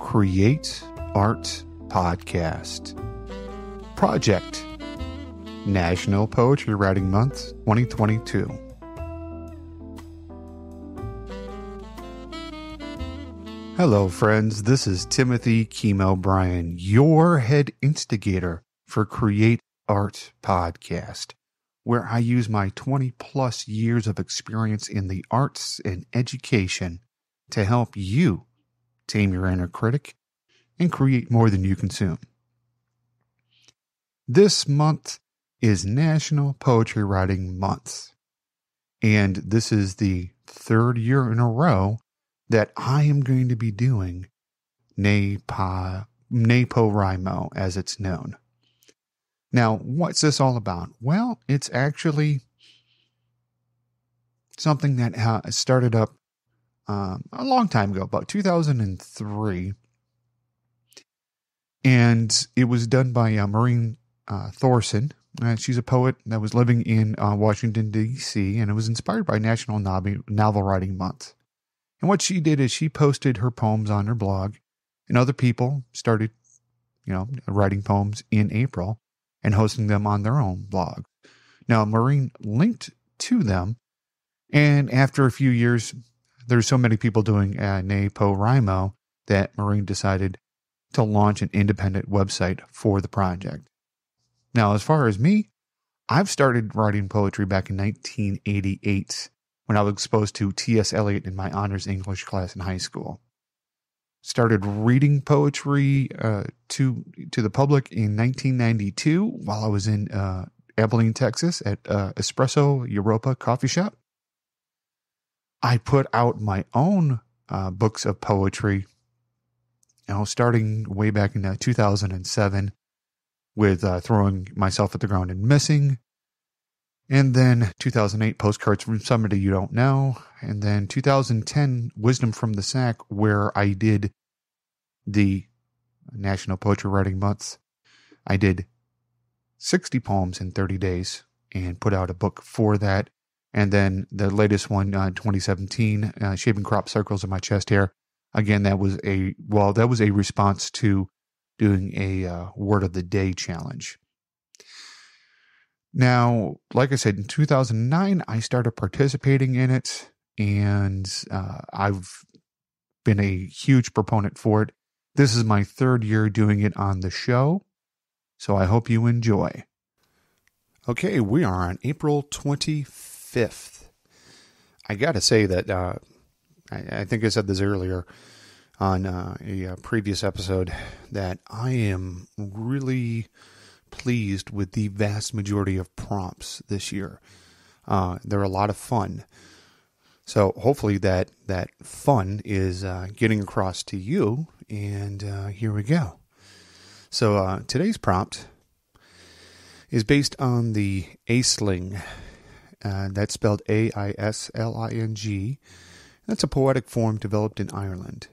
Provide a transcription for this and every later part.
Create Art Podcast. Project National Poetry Writing Month 2022. Hello, friends. This is Timothy Chemo Bryan, your head instigator for Create Art Podcast, where I use my 20 plus years of experience in the arts and education to help you tame your inner critic and create more than you consume. This month is National Poetry Writing Month, and this is the third year in a row that I am going to be doing NaPoWriMo, as it's known. Now, what's this all about? Well, it's actually something that started up a long time ago, about 2003. And it was done by Maureen Thorson. She's a poet that was living in Washington, D.C., and it was inspired by National Novel Writing Month. And what she did is she posted her poems on her blog, and other people started, writing poems in April and hosting them on their own blog. Now, Maureen linked to them, and after a few years, there's so many people doing NaPoWriMo that Maureen decided to launch an independent website for the project. Now, as far as me, I've started writing poetry back in 1988 when I was exposed to T.S. Eliot in my honors English class in high school. Started reading poetry to the public in 1992 while I was in Abilene, Texas at Espresso Europa coffee shop. I put out my own books of poetry, starting way back in 2007 with Throwing Myself at the Ground and Missing. And then 2008, Postcards from Somebody You Don't Know. And then 2010, Wisdom from the Sack, where I did the National Poetry Writing Month. I did 60 poems in 30 days and put out a book for that. And then the latest one, 2017, Shaving Crop Circles in My Chest Hair. Again, that was a response to doing a Word of the Day challenge. Now, like I said, in 2009, I started participating in it, and I've been a huge proponent for it. This is my third year doing it on the show, so I hope you enjoy. Okay, we are on April 25th. I got to say that I think I said this earlier on a previous episode, that I am really pleased with the vast majority of prompts this year. They're a lot of fun. So hopefully that fun is getting across to you, and here we go. So today's prompt is based on the Aisling. That's spelled Aisling. That's a poetic form developed in Ireland.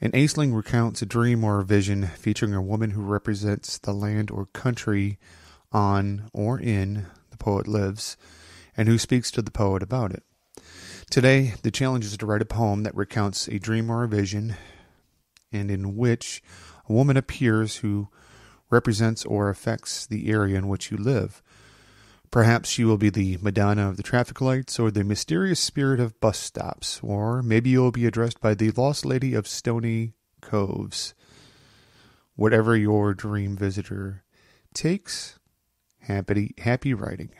An Aisling recounts a dream or a vision featuring a woman who represents the land or country on or in the poet lives, and who speaks to the poet about it. Today, the challenge is to write a poem that recounts a dream or a vision, and in which a woman appears who represents or affects the area in which you live. Perhaps she will be the Madonna of the traffic lights, or the mysterious spirit of bus stops, or maybe you'll be addressed by the lost lady of Stony Coves. Whatever your dream visitor takes, happy writing.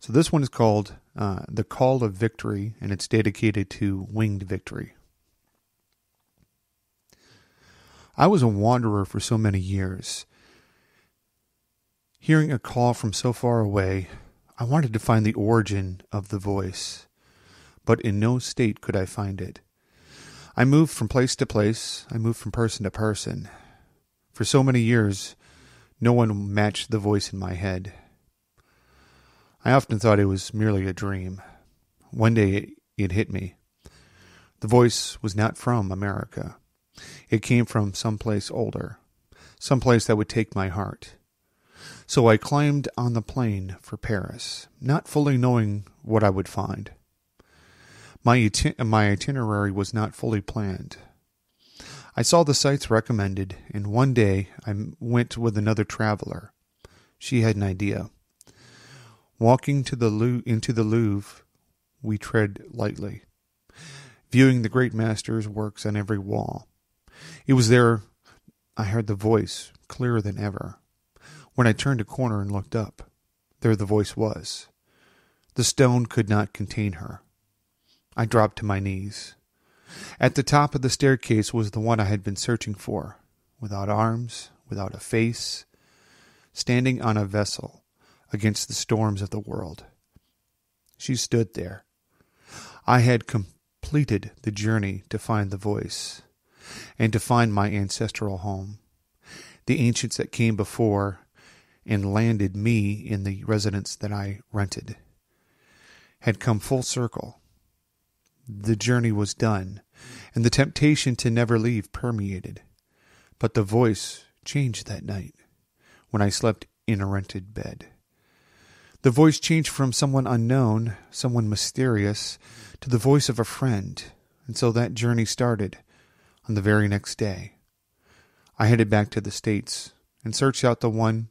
So this one is called The Call of Victory, and it's dedicated to winged victory. I was a wanderer for so many years. Hearing a call from so far away, I wanted to find the origin of the voice, but in no state could I find it. I moved from place to place. I moved from person to person. For so many years, no one matched the voice in my head. I often thought it was merely a dream. One day it hit me. The voice was not from America. It came from someplace older, someplace that would take my heart. So I climbed on the plane for Paris, not fully knowing what I would find. My itinerary was not fully planned. I saw the sites recommended, and one day I went with another traveler. She had an idea. Walking into the Louvre, we tread lightly, viewing the great master's works on every wall. It was there I heard the voice, clearer than ever. When I turned a corner and looked up, there the voice was. The stone could not contain her. I dropped to my knees. At the top of the staircase was the one I had been searching for, without arms, without a face, standing on a vessel against the storms of the world. She stood there. I had completed the journey to find the voice, and to find my ancestral home. The ancients that came before and landed me in the residence that I rented had come full circle. The journey was done, and the temptation to never leave permeated. But the voice changed that night when I slept in a rented bed. The voice changed from someone unknown, someone mysterious, to the voice of a friend, and so that journey started on the very next day. I headed back to the States and searched out the one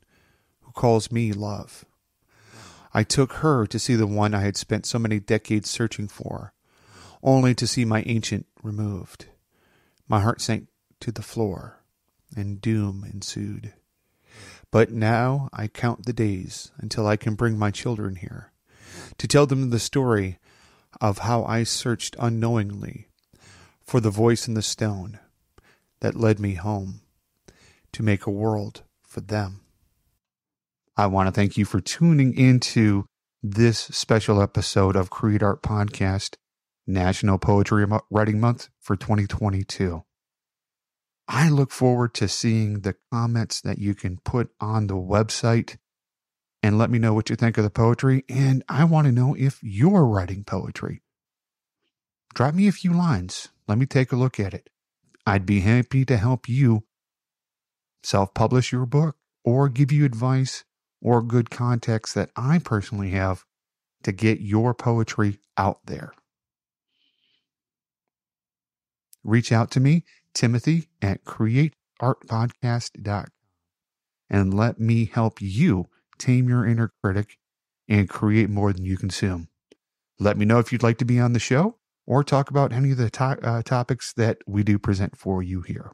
who calls me love. I took her to see the one I had spent so many decades searching for, only to see my ancient removed. My heart sank to the floor, and doom ensued. But now I count the days until I can bring my children here, to tell them the story of how I searched unknowingly for the voice in the stone that led me home, to make a world for them. I want to thank you for tuning into this special episode of Create Art Podcast, National Poetry Writing Month for 2022. I look forward to seeing the comments that you can put on the website and let me know what you think of the poetry. And I want to know if you're writing poetry. Drop me a few lines. Let me take a look at it. I'd be happy to help you self-publish your book or give you advice or good context that I personally have to get your poetry out there. Reach out to me, Timothy, at createartpodcast.com, and let me help you tame your inner critic and create more than you consume. Let me know if you'd like to be on the show or talk about any of the topics that we do present for you here.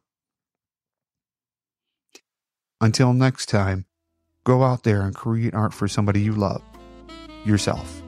Until next time, go out there and create art for somebody you love, yourself.